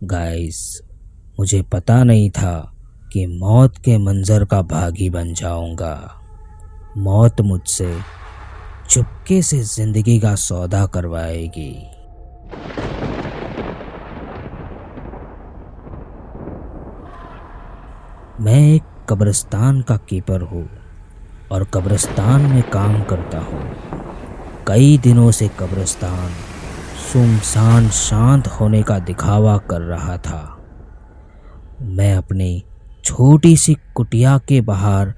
Guys, मुझे पता नहीं था कि मौत के मंजर का भागी बन जाऊंगा। मौत मुझसे चुपके से जिंदगी का सौदा करवाएगी। मैं एक कब्रिस्तान का कीपर हूँ और कब्रिस्तान में काम करता हूँ। कई दिनों से कब्रिस्तान सुनसान शांत होने का दिखावा कर रहा था। मैं अपनी छोटी सी कुटिया के बाहर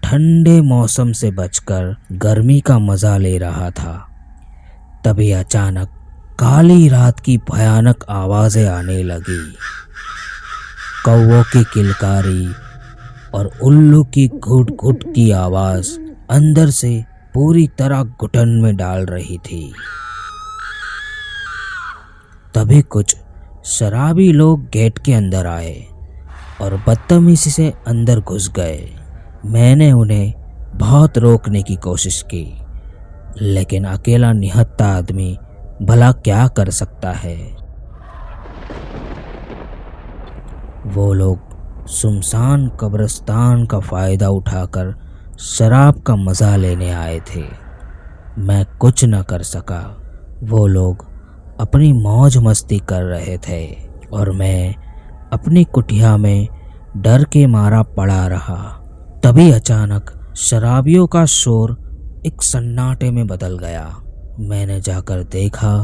ठंडे मौसम से बचकर गर्मी का मज़ा ले रहा था। तभी अचानक काली रात की भयानक आवाज़ें आने लगी। कौवों की किलकारी और उल्लू की घुट घुट की आवाज़ अंदर से पूरी तरह घुटन में डाल रही थी। तभी कुछ शराबी लोग गेट के अंदर आए और बदतमीजी से अंदर घुस गए। मैंने उन्हें बहुत रोकने की कोशिश की, लेकिन अकेला निहत्था आदमी भला क्या कर सकता है। वो लोग सुनसान कब्रिस्तान का फ़ायदा उठाकर शराब का मज़ा लेने आए थे। मैं कुछ न कर सका। वो लोग अपनी मौज मस्ती कर रहे थे और मैं अपनी कुटिया में डर के मारा पड़ा रहा। तभी अचानक शराबियों का शोर एक सन्नाटे में बदल गया। मैंने जाकर देखा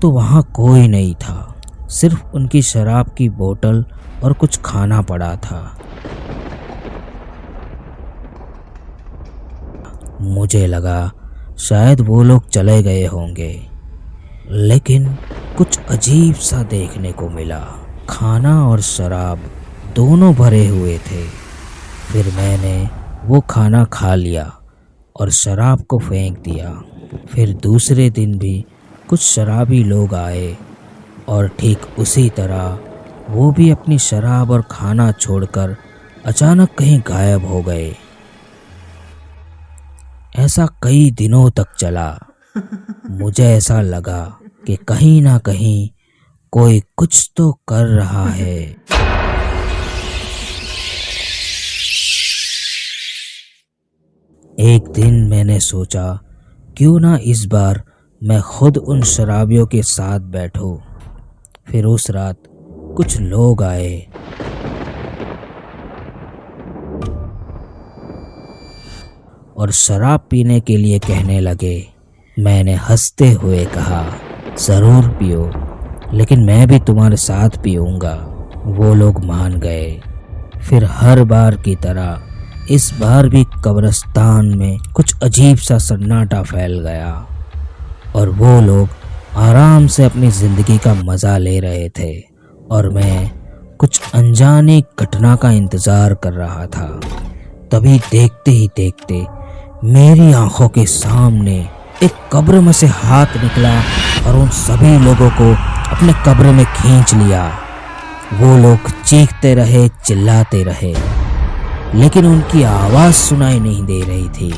तो वहाँ कोई नहीं था, सिर्फ उनकी शराब की बोतल और कुछ खाना पड़ा था। मुझे लगा शायद वो लोग चले गए होंगे, लेकिन कुछ अजीब सा देखने को मिला। खाना और शराब दोनों भरे हुए थे। फिर मैंने वो खाना खा लिया और शराब को फेंक दिया। फिर दूसरे दिन भी कुछ शराबी लोग आए और ठीक उसी तरह वो भी अपनी शराब और खाना छोड़कर अचानक कहीं गायब हो गए। ऐसा कई दिनों तक चला। मुझे ऐसा लगा कि कहीं ना कहीं कोई कुछ तो कर रहा है। एक दिन मैंने सोचा, क्यों ना इस बार मैं खुद उन शराबियों के साथ बैठूं। फिर उस रात कुछ लोग आए और शराब पीने के लिए कहने लगे। मैंने हंसते हुए कहा, ज़रूर पियो, लेकिन मैं भी तुम्हारे साथ पीऊँगा। वो लोग मान गए। फिर हर बार की तरह इस बार भी कब्रिस्तान में कुछ अजीब सा सन्नाटा फैल गया और वो लोग आराम से अपनी ज़िंदगी का मज़ा ले रहे थे और मैं कुछ अनजानी घटना का इंतज़ार कर रहा था। तभी देखते ही देखते मेरी आंखों के सामने एक कब्र में से हाथ निकला और उन सभी लोगों को अपने कब्र में खींच लिया। वो लोग चीखते रहे, चिल्लाते रहे, लेकिन उनकी आवाज़ सुनाई नहीं दे रही थी।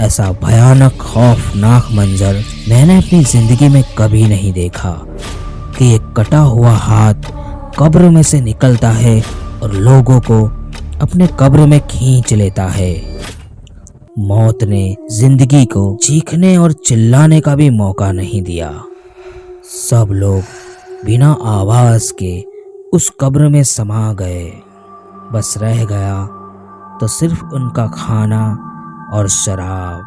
ऐसा भयानक खौफनाक मंजर मैंने अपनी ज़िंदगी में कभी नहीं देखा कि एक कटा हुआ हाथ कब्र में से निकलता है और लोगों को अपने कब्र में खींच लेता है। मौत ने जिंदगी को चीखने और चिल्लाने का भी मौका नहीं दिया। सब लोग बिना आवाज़ के उस कब्र में समा गए। बस रह गया तो सिर्फ उनका खाना और शराब।